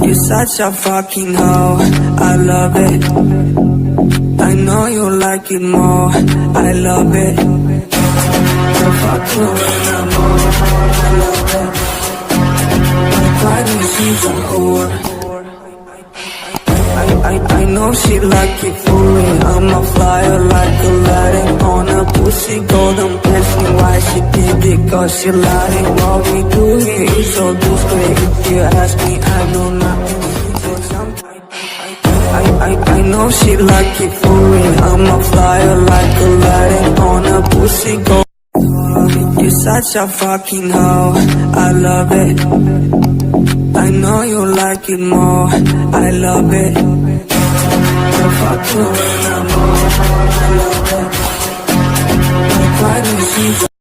You're such a fucking hoe, I love it. I know you like it more, I love it. So fuck you when I'm more, I love it. My body, she's a whore. I know she like it for me. I'm a flyer like Aladdin on a pussy golden blessing. Why she did it? Cause she lied it. What we do here is so discreet. If you ask me, I know nothing. I know she like it for me. I'm a flyer like Aladdin on a pussy golden. You're such a fucking hoe, I love it. I know you like it more, I love it. So fuck you when I'm more, I love it. My body, she's